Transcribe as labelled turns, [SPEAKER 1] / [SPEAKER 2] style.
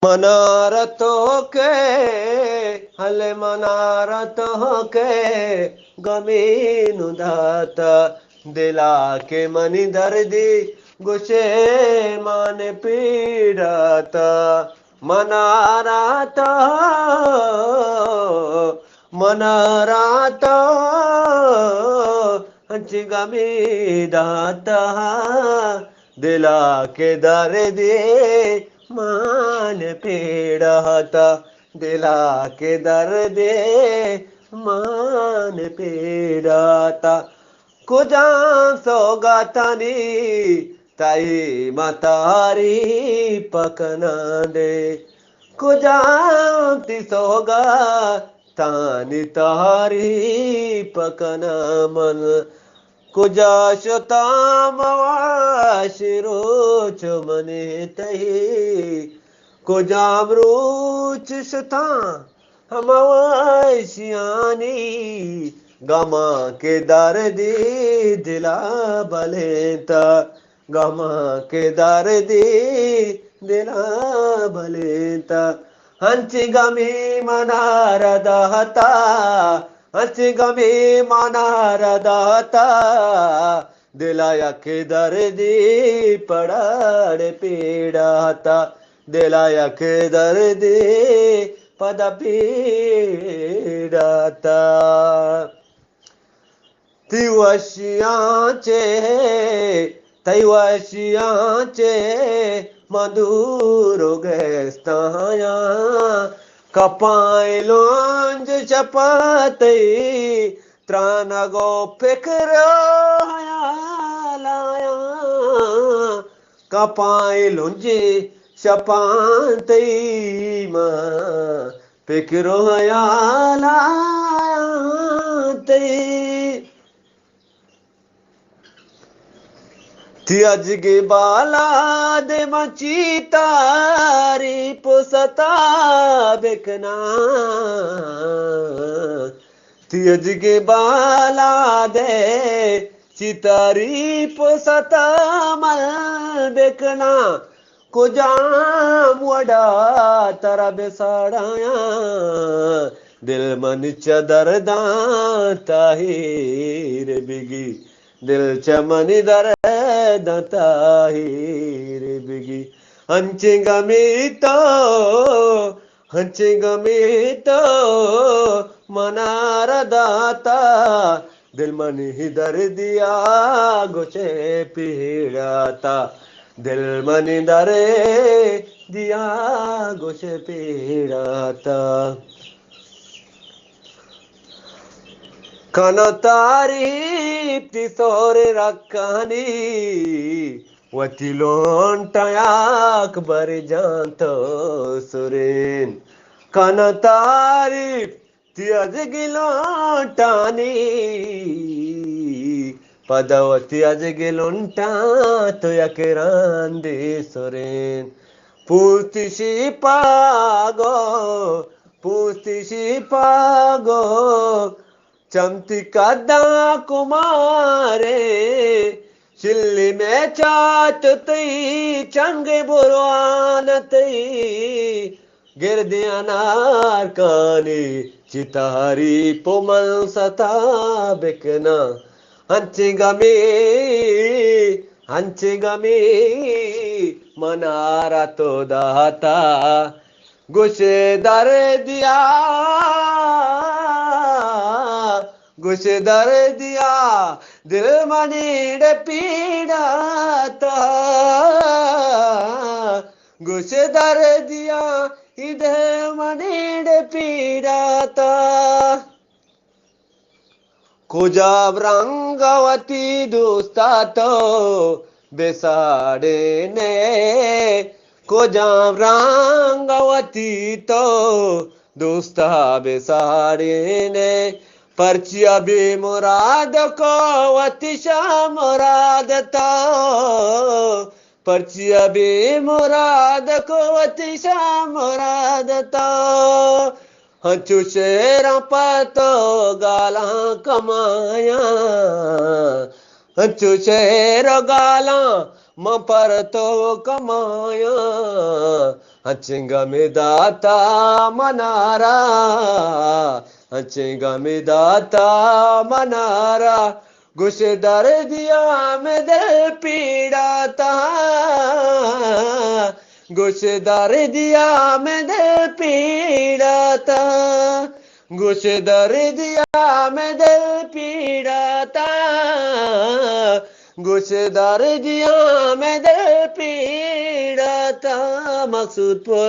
[SPEAKER 1] मनारतों के हले मनारतों के गमीनु दाता दिला के मनी दर्दी गुशे मान पीड़ाता मनाराता मनाराता हंच गमी दाता दिला के दर्दी मान पीड़ाता दिला के दर्दे मान पीड़ाता कुजा सौगातानी ताई मतारी पकना दे कुजा ती सौगा तानी तारी पकना मन कुजा शताम वाशिरो चमने तही कुजा मरूच शता हम वाशियानी गमा के दर्दी दिला बलेता गमा के दर्दी दिला बलेता हंची गमी मनार दहता हंची गमी मनार दहता दिलाया के दर्दी पड़ाड़ पीड़ाता दिलाया के दर्दी पद पीड़ाता तिवशियाचे तैवशियाचे मधुर गस्ताया कपाय लोंज चपाते त्राण गो फिक्र लाया कपाय लोंज चपाते मां फिक्र लाया तियजगे बाला दे मची तारी पुसता बेकना तियजगे बाला दे चितारी पुसता मल बेकना कुजाम वडा तरा बेसाड़ाया दिल मन चदरदा ताहिर बिगी दिल चमनी दर दताहिर बिगी हंचे गमीतो मनार दाता दिल मन ही दर दिया गोचे पीड़ाता दिल मन दरे दिया गोचे पीड़ाता कनतारी तिसोर रखनी वतिलोन टयाक बर जानतो सुरेन कनतारी तियज गिलोटानी पदवती अज गिलोंटा तो यकरांदे सुरेन पूतिशी पागो चमती कदा कुमारे चिल्ली में चाट तई चंगे बुरवान तई गिरदिया नार कानी चितारी पुमल सता बिकना हंची गमी मनारा तो दाता गुशे दर दिया दिल मनीड पीड़ाता गुश दर दिया इधर मनीड पीड़ाता कुजाब रंगवती दोस्ता तो बेसाड़े ने कुजाब रंगवती तो दोस्ता बेसाड़े ने पर्चिया बे मुराद को वतिशा मुराद तो पर्चिया बे मुराद को वतिशा मुराद तो हंचू शेरा पतो गाला कमाया हंचू शेर गाला म पर तो कमाया हंचेगा में दाता मनारा, हंचेगा में दाता मनारा, गुस्से दर दिया में दिल पीड़ाता, गुस्से दर दिया में दिल पीड़ाता, गुस्से दर दिया में दिल पीड़ाता, गुस्से दर दिया में दिल पीड़ाता। मकसूद पुर